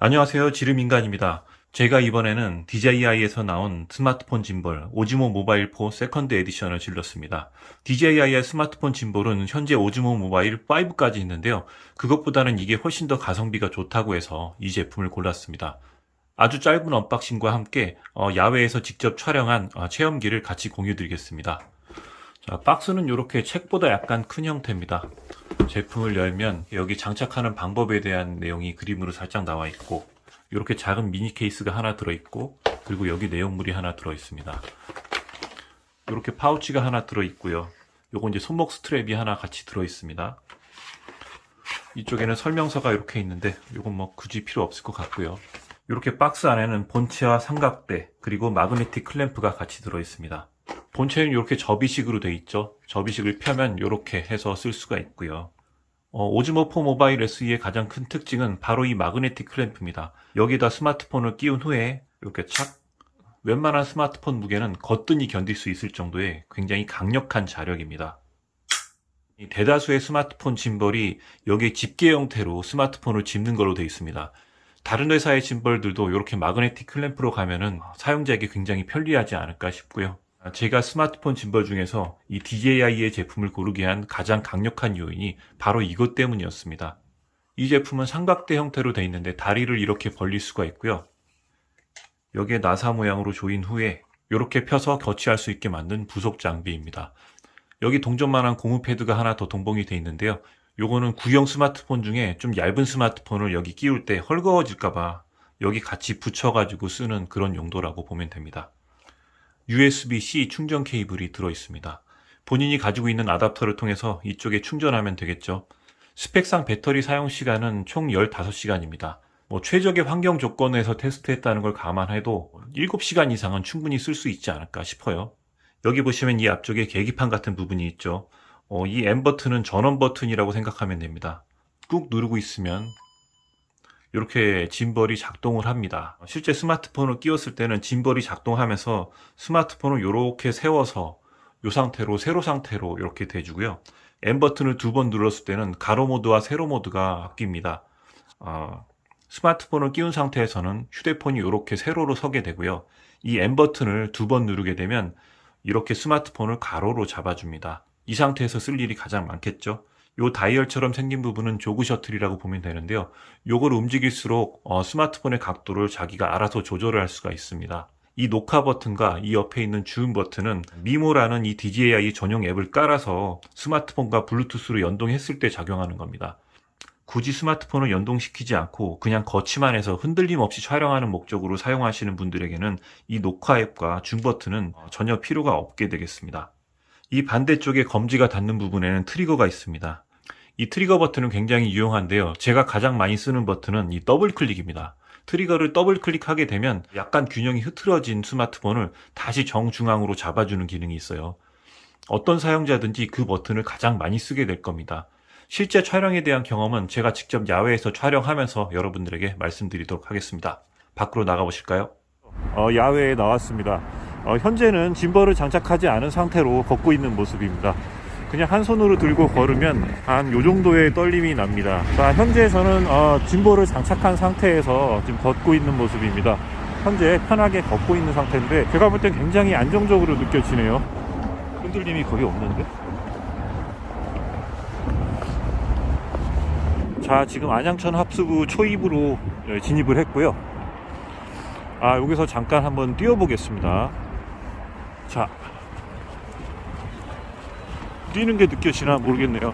안녕하세요. 지름인간입니다. 제가 이번에는 DJI에서 나온 스마트폰 짐볼 오즈모 모바일 4 세컨드 에디션을 질렀습니다. DJI의 스마트폰 짐볼은 현재 오즈모 모바일 5까지 있는데요. 그것보다는 이게 훨씬 더 가성비가 좋다고 해서 이 제품을 골랐습니다. 아주 짧은 언박싱과 함께 야외에서 직접 촬영한 체험기를 같이 공유 드리겠습니다. 자, 박스는 이렇게 책보다 약간 큰 형태입니다. 제품을 열면 여기 장착하는 방법에 대한 내용이 그림으로 살짝 나와 있고, 이렇게 작은 미니 케이스가 하나 들어있고, 그리고 여기 내용물이 하나 들어있습니다. 이렇게 파우치가 하나 들어있고요. 요거 이제 손목 스트랩이 하나 같이 들어있습니다. 이쪽에는 설명서가 이렇게 있는데 요건 뭐 굳이 필요 없을 것 같고요. 이렇게 박스 안에는 본체와 삼각대 그리고 마그네틱 클램프가 같이 들어있습니다. 본체는 이렇게 접이식으로 되어 있죠. 접이식을 펴면 이렇게 해서 쓸 수가 있고요. 오즈모 4 모바일 SE의 가장 큰 특징은 바로 이 마그네틱 클램프입니다. 여기다 스마트폰을 끼운 후에 이렇게 착, 웬만한 스마트폰 무게는 거뜬히 견딜 수 있을 정도의 굉장히 강력한 자력입니다. 대다수의 스마트폰 짐벌이 여기에 집게 형태로 스마트폰을 집는 걸로 되어 있습니다. 다른 회사의 짐벌들도 이렇게 마그네틱 클램프로 가면은 사용자에게 굉장히 편리하지 않을까 싶고요. 제가 스마트폰 짐벌 중에서 이 DJI의 제품을 고르게 한 가장 강력한 요인이 바로 이것 때문이었습니다. 이 제품은 삼각대 형태로 되어 있는데 다리를 이렇게 벌릴 수가 있고요. 여기에 나사 모양으로 조인 후에 이렇게 펴서 거치할 수 있게 만든 부속 장비입니다. 여기 동전만한 고무 패드가 하나 더 동봉이 되어 있는데요. 요거는 구형 스마트폰 중에 좀 얇은 스마트폰을 여기 끼울 때 헐거워질까봐 여기 같이 붙여가지고 쓰는 그런 용도라고 보면 됩니다. USB-C 충전 케이블이 들어있습니다. 본인이 가지고 있는 아답터를 통해서 이쪽에 충전하면 되겠죠. 스펙상 배터리 사용 시간은 총 15시간입니다. 최적의 환경 조건에서 테스트했다는 걸 감안해도 7시간 이상은 충분히 쓸 수 있지 않을까 싶어요. 여기 보시면 이 앞쪽에 계기판 같은 부분이 있죠. 이 M 버튼은 전원 버튼이라고 생각하면 됩니다. 꾹 누르고 있으면 이렇게 짐벌이 작동을 합니다. 실제 스마트폰을 끼웠을 때는 짐벌이 작동하면서 스마트폰을 이렇게 세워서 이 상태로 세로 상태로 이렇게 돼주고요. M 버튼을 2번 눌렀을 때는 가로 모드와 세로 모드가 바뀝니다. 스마트폰을 끼운 상태에서는 휴대폰이 이렇게 세로로 서게 되고요. 이 M 버튼을 2번 누르게 되면 이렇게 스마트폰을 가로로 잡아줍니다. 이 상태에서 쓸 일이 가장 많겠죠. 요 다이얼처럼 생긴 부분은 조그 셔틀이라고 보면 되는데요. 요걸 움직일수록 스마트폰의 각도를 자기가 알아서 조절을 할 수가 있습니다. 이 녹화 버튼과 이 옆에 있는 줌 버튼은 미모라는 이 DJI 전용 앱을 깔아서 스마트폰과 블루투스로 연동했을 때 작용하는 겁니다. 굳이 스마트폰을 연동시키지 않고 그냥 거치만 해서 흔들림 없이 촬영하는 목적으로 사용하시는 분들에게는 이 녹화 앱과 줌 버튼은 전혀 필요가 없게 되겠습니다. 이 반대쪽에 검지가 닿는 부분에는 트리거가 있습니다. 이 트리거 버튼은 굉장히 유용한데요. 제가 가장 많이 쓰는 버튼은 이 더블 클릭입니다. 트리거를 더블 클릭하게 되면 약간 균형이 흐트러진 스마트폰을 다시 정중앙으로 잡아주는 기능이 있어요. 어떤 사용자든지 그 버튼을 가장 많이 쓰게 될 겁니다. 실제 촬영에 대한 경험은 제가 직접 야외에서 촬영하면서 여러분들에게 말씀드리도록 하겠습니다. 밖으로 나가보실까요? 야외에 나왔습니다. 현재는 짐벌을 장착하지 않은 상태로 걷고 있는 모습입니다. 그냥 한 손으로 들고 걸으면 한 요 정도의 떨림이 납니다. 자, 현재 저는 짐벌을 장착한 상태에서 지금 걷고 있는 모습입니다. 현재 편하게 걷고 있는 상태인데 제가 볼 땐 굉장히 안정적으로 느껴지네요. 흔들림이 거의 없는데? 자, 지금 안양천 합수구 초입으로 진입을 했고요. 여기서 잠깐 한번 뛰어보겠습니다. 자, 뛰는 게 느껴지나 모르겠네요.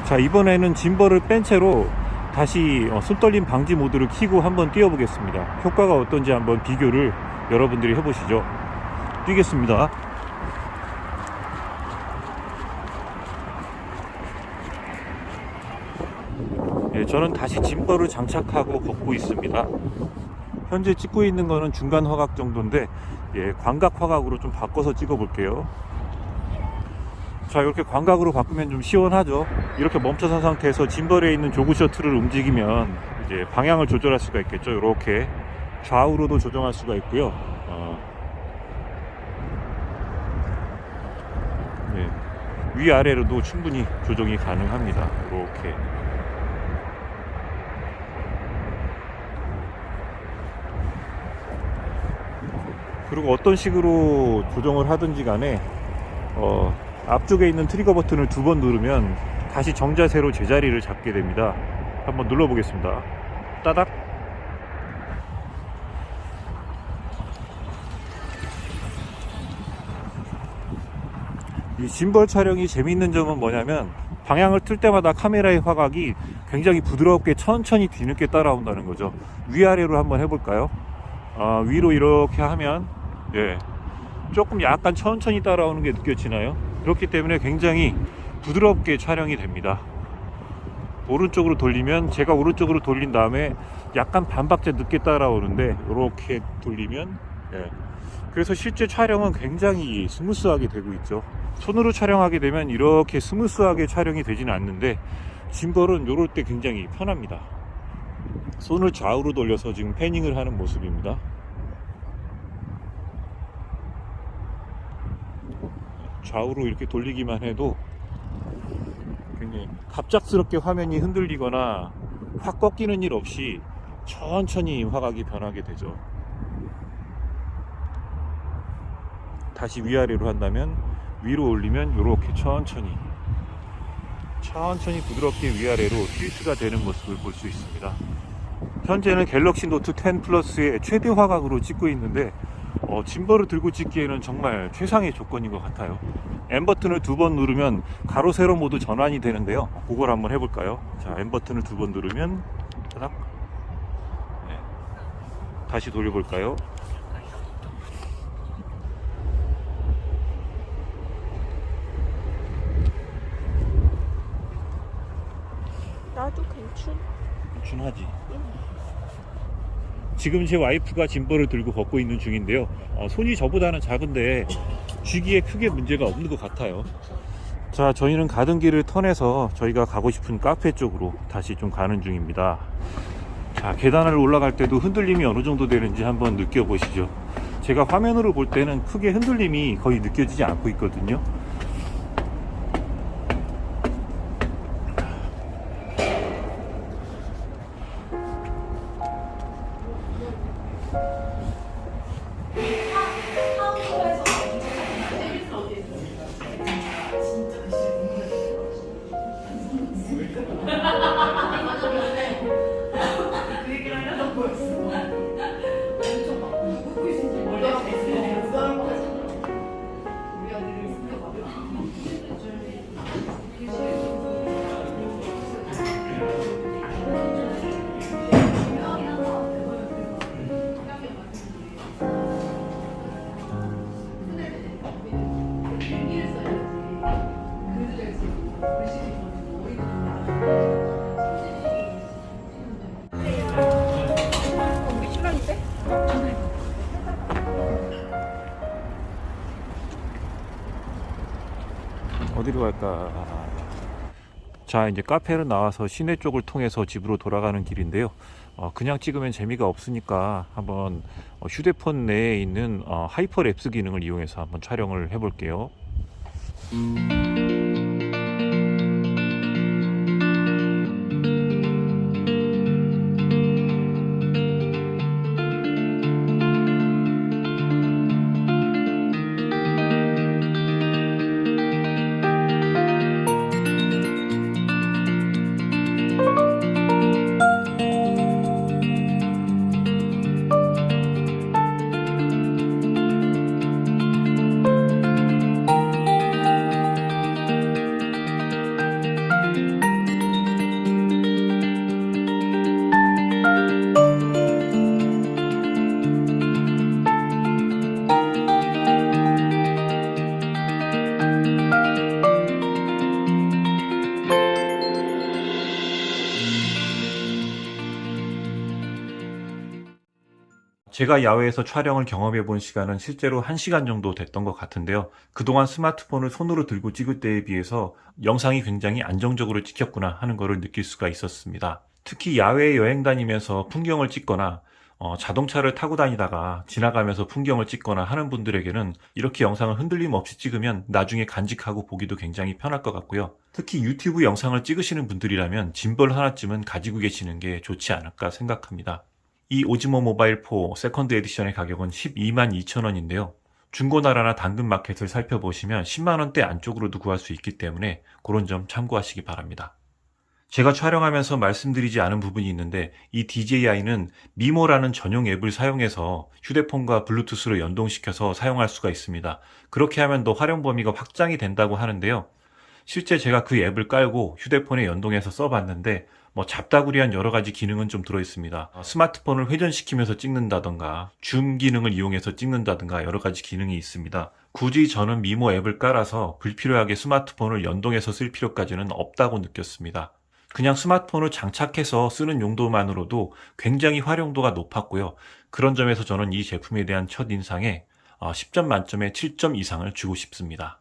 자, 이번에는 짐벌을 뺀 채로 다시 손떨림 방지 모드를 켜고 한번 뛰어보겠습니다. 효과가 어떤지 한번 비교를 여러분들이 해보시죠. 뛰겠습니다. 저는 다시 짐벌을 장착하고 걷고 있습니다. 현재 찍고 있는 거는 중간 화각 정도인데 광각 화각으로 좀 바꿔서 찍어 볼게요. 자, 이렇게 광각으로 바꾸면 좀 시원하죠. 이렇게 멈춰선 상태에서 짐벌에 있는 조그 셔틀을 움직이면 이제 방향을 조절할 수가 있겠죠. 이렇게 좌우로도 조정할 수가 있고요. 위아래로도 충분히 조정이 가능합니다. 이렇게. 그리고 어떤 식으로 조정을 하든지 간에 앞쪽에 있는 트리거 버튼을 2번 누르면 다시 정자세로 제자리를 잡게 됩니다. 한번 눌러 보겠습니다. 따닥. 이 짐벌 촬영이 재미있는 점은 뭐냐면 방향을 틀 때마다 카메라의 화각이 굉장히 부드럽게 천천히 뒤늦게 따라온다는 거죠. 위아래로 한번 해볼까요? 위로 이렇게 하면 조금 약간 천천히 따라오는 게 느껴지나요? 그렇기 때문에 굉장히 부드럽게 촬영이 됩니다. 오른쪽으로 돌리면, 제가 오른쪽으로 돌린 다음에 약간 반박자 늦게 따라오는데 이렇게 돌리면 그래서 실제 촬영은 굉장히 스무스하게 되고 있죠. 손으로 촬영하게 되면 이렇게 스무스하게 촬영이 되지는 않는데 짐벌은 이럴 때 굉장히 편합니다. 손을 좌우로 돌려서 지금 패닝을 하는 모습입니다. 좌우로 이렇게 돌리기만 해도 굉장히 갑작스럽게 화면이 흔들리거나 확 꺾이는 일 없이 천천히 화각이 변하게 되죠. 다시 위아래로 한다면, 위로 올리면 이렇게 천천히 부드럽게 위아래로 틸트가 되는 모습을 볼 수 있습니다. 현재는 갤럭시 노트 10 플러스의 최대 화각으로 찍고 있는데 짐벌을 들고 찍기에는 정말 최상의 조건인 것 같아요. M 버튼을 2번 누르면 가로 세로 모두 전환이 되는데요. 그걸 한번 해볼까요? 자, M 버튼을 2번 누르면 따닥. 다시 돌려볼까요? 나도 괜찮하지. 지금 제 와이프가 짐벌을 들고 걷고 있는 중인데요. 손이 저보다는 작은데 쥐기에 크게 문제가 없는 것 같아요. 자, 저희는 가던 길을 턴해서 저희가 가고 싶은 카페 쪽으로 다시 좀 가는 중입니다. 자, 계단을 올라갈 때도 흔들림이 어느 정도 되는지 한번 느껴보시죠. 제가 화면으로 볼 때는 크게 흔들림이 거의 느껴지지 않고 있거든요. 어디로 갈까? 자, 이제 카페를 나와서 시내 쪽을 통해서 집으로 돌아가는 길인데요. 그냥 찍으면 재미가 없으니까 한번 휴대폰 내에 있는 하이퍼랩스 기능을 이용해서 한번 촬영을 해볼게요. 제가 야외에서 촬영을 경험해 본 시간은 실제로 1시간 정도 됐던 것 같은데요. 그동안 스마트폰을 손으로 들고 찍을 때에 비해서 영상이 굉장히 안정적으로 찍혔구나 하는 것을 느낄 수가 있었습니다. 특히 야외에 여행 다니면서 풍경을 찍거나 자동차를 타고 다니다가 지나가면서 풍경을 찍거나 하는 분들에게는 이렇게 영상을 흔들림 없이 찍으면 나중에 간직하고 보기도 굉장히 편할 것 같고요. 특히 유튜브 영상을 찍으시는 분들이라면 짐벌 하나쯤은 가지고 계시는 게 좋지 않을까 생각합니다. 이 오즈모 모바일 4 세컨드 에디션의 가격은 122,200원인데요. 중고나라나 당근마켓을 살펴보시면 10만원대 안쪽으로도 구할 수 있기 때문에 그런 점 참고하시기 바랍니다. 제가 촬영하면서 말씀드리지 않은 부분이 있는데 이 DJI는 미모라는 전용 앱을 사용해서 휴대폰과 블루투스로 연동시켜서 사용할 수가 있습니다. 그렇게 하면 더 활용 범위가 확장이 된다고 하는데요. 실제 제가 그 앱을 깔고 휴대폰에 연동해서 써봤는데 잡다구리한 여러 가지 기능은 좀 들어있습니다. 스마트폰을 회전시키면서 찍는다던가 줌 기능을 이용해서 찍는다던가 여러 가지 기능이 있습니다. 굳이 저는 미모 앱을 깔아서 불필요하게 스마트폰을 연동해서 쓸 필요까지는 없다고 느꼈습니다. 그냥 스마트폰을 장착해서 쓰는 용도만으로도 굉장히 활용도가 높았고요. 그런 점에서 저는 이 제품에 대한 첫인상에 10점 만점에 7점 이상을 주고 싶습니다.